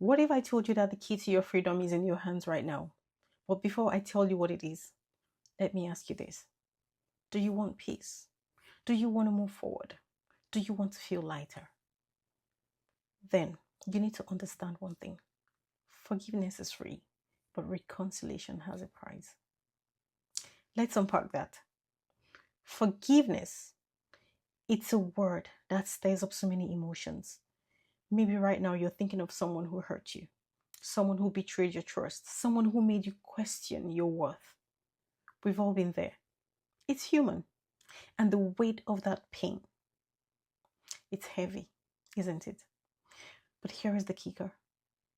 What if I told you that the key to your freedom is in your hands right now? But before I tell you what it is, let me ask you this. Do you want peace? Do you want to move forward? Do you want to feel lighter? Then you need to understand one thing. Forgiveness is free, but reconciliation has a price. Let's unpack that. Forgiveness, it's a word that stirs up so many emotions. Maybe right now you're thinking of someone who hurt you, someone who betrayed your trust, someone who made you question your worth. We've all been there. It's human. And the weight of that pain, it's heavy, isn't it? But here is the kicker.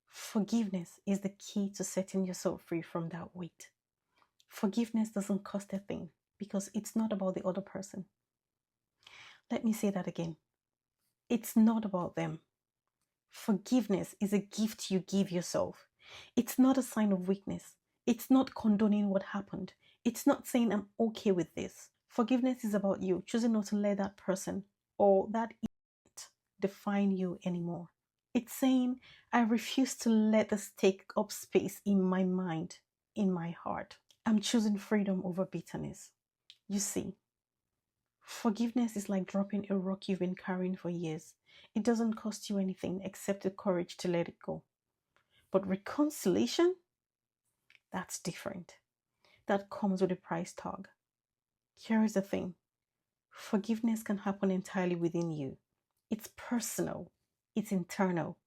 Forgiveness is the key to setting yourself free from that weight. Forgiveness doesn't cost a thing because it's not about the other person. Let me say that again. It's not about them. Forgiveness is a gift you give yourself. It's not a sign of weakness. It's not condoning what happened. It's not saying I'm okay with this. Forgiveness is about you choosing not to let that person or that event define you anymore. It's saying I refuse to let this take up space in my mind, in my heart. I'm choosing freedom over bitterness. You see, forgiveness is like dropping a rock you've been carrying for years. It doesn't cost you anything except the courage to let it go. But reconciliation, that's different. That comes with a price tag. Here is the thing. Forgiveness can happen entirely within you. It's personal. It's internal.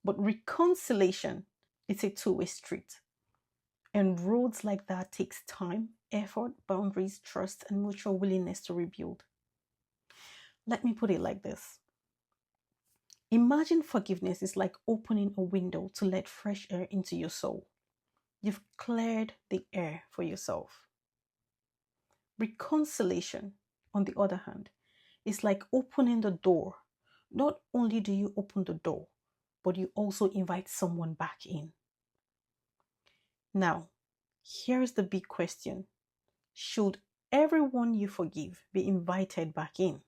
But reconciliation, it's a two-way street. And roads like that takes time, effort, boundaries, trust, and mutual willingness to rebuild. Let me put it like this. Imagine forgiveness is like opening a window to let fresh air into your soul. You've cleared the air for yourself. Reconciliation, on the other hand, is like opening the door. Not only do you open the door, but you also invite someone back in. Now, here's the big question. Should everyone you forgive be invited back in?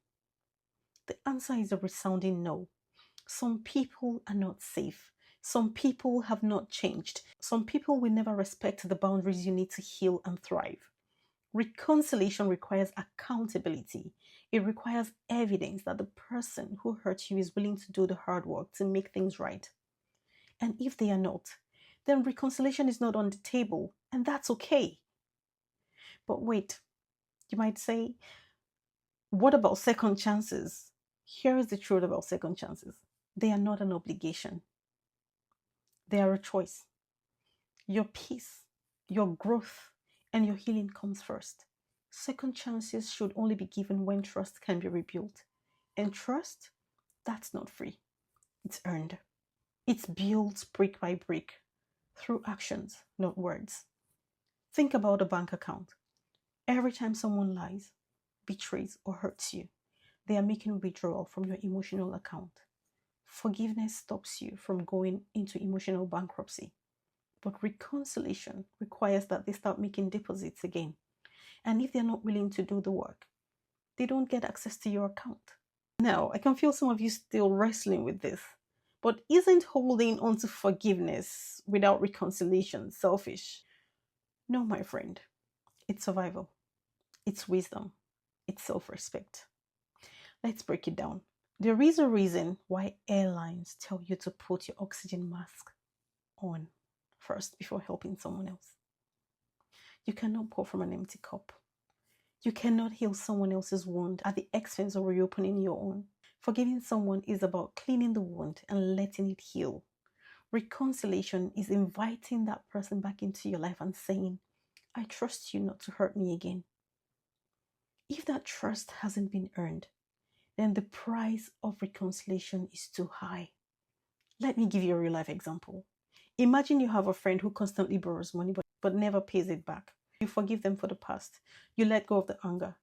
The answer is a resounding no. Some people are not safe. Some people have not changed. Some people will never respect the boundaries you need to heal and thrive. Reconciliation requires accountability. It requires evidence that the person who hurt you is willing to do the hard work to make things right. And if they are not, then reconciliation is not on the table, and that's okay. But wait, you might say, what about second chances? Here is the truth about second chances. They are not an obligation. They are a choice. Your peace, your growth, and your healing comes first. Second chances should only be given when trust can be rebuilt. And trust, that's not free. It's earned. It's built brick by brick through actions, not words. Think about a bank account. Every time someone lies, betrays, or hurts you, they are making withdrawal from your emotional account. Forgiveness stops you from going into emotional bankruptcy. But reconciliation requires that they start making deposits again. And if they're not willing to do the work, they don't get access to your account. Now, I can feel some of you still wrestling with this. But isn't holding on to forgiveness without reconciliation selfish? No, my friend. It's survival. It's wisdom. It's self-respect. Let's break it down. There is a reason why airlines tell you to put your oxygen mask on first before helping someone else. You cannot pour from an empty cup. You cannot heal someone else's wound at the expense of reopening your own. Forgiving someone is about cleaning the wound and letting it heal. Reconciliation is inviting that person back into your life and saying, I trust you not to hurt me again. If that trust hasn't been earned, then the price of reconciliation is too high. Let me give you a real life example. Imagine you have a friend who constantly borrows money but never pays it back. You forgive them for the past. You let go of the anger.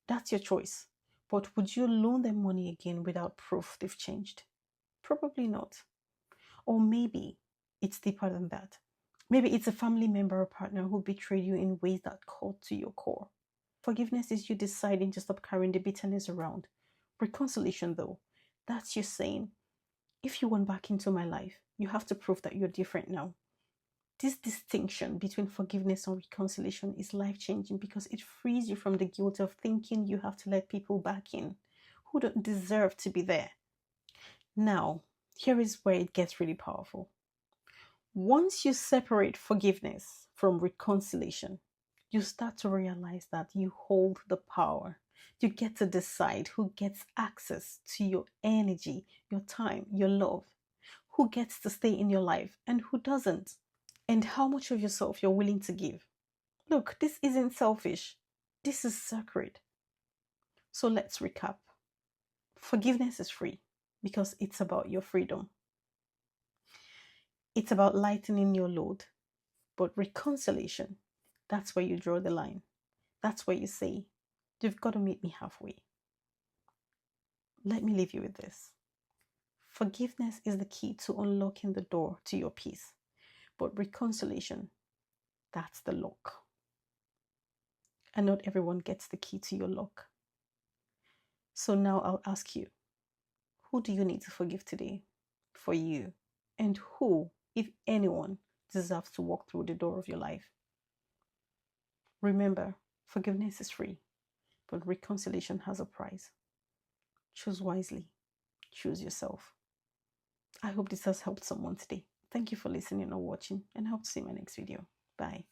That's your choice. But would you loan them money again without proof they've changed? Probably not. Or maybe it's deeper than that. Maybe it's a family member or partner who betrayed you in ways that cut to your core. Forgiveness is you deciding to stop carrying the bitterness around. Reconciliation, though, that's you saying, If you want back into my life, you have to prove that you're different now. This distinction between forgiveness and reconciliation is life-changing because it frees you from the guilt of thinking you have to let people back in who don't deserve to be there. Now, here is where it gets really powerful. Once you separate forgiveness from reconciliation, you start to realize that you hold the power. You get to decide who gets access to your energy, your time, your love, who gets to stay in your life and who doesn't, and how much of yourself you're willing to give. Look, this isn't selfish, this is sacred. So let's recap. Forgiveness is free because it's about your freedom. It's about lightening your load. But reconciliation, that's where you draw the line. That's where you say, you've got to meet me halfway. Let me leave you with this. Forgiveness is the key to unlocking the door to your peace. But reconciliation, that's the lock. And not everyone gets the key to your lock. So now I'll ask you, who do you need to forgive today for you? And who, if anyone, deserves to walk through the door of your life? Remember, forgiveness is free, but reconciliation has a price. Choose wisely. Choose yourself. I hope this has helped someone today. Thank you for listening or watching, and hope to see you in my next video. Bye.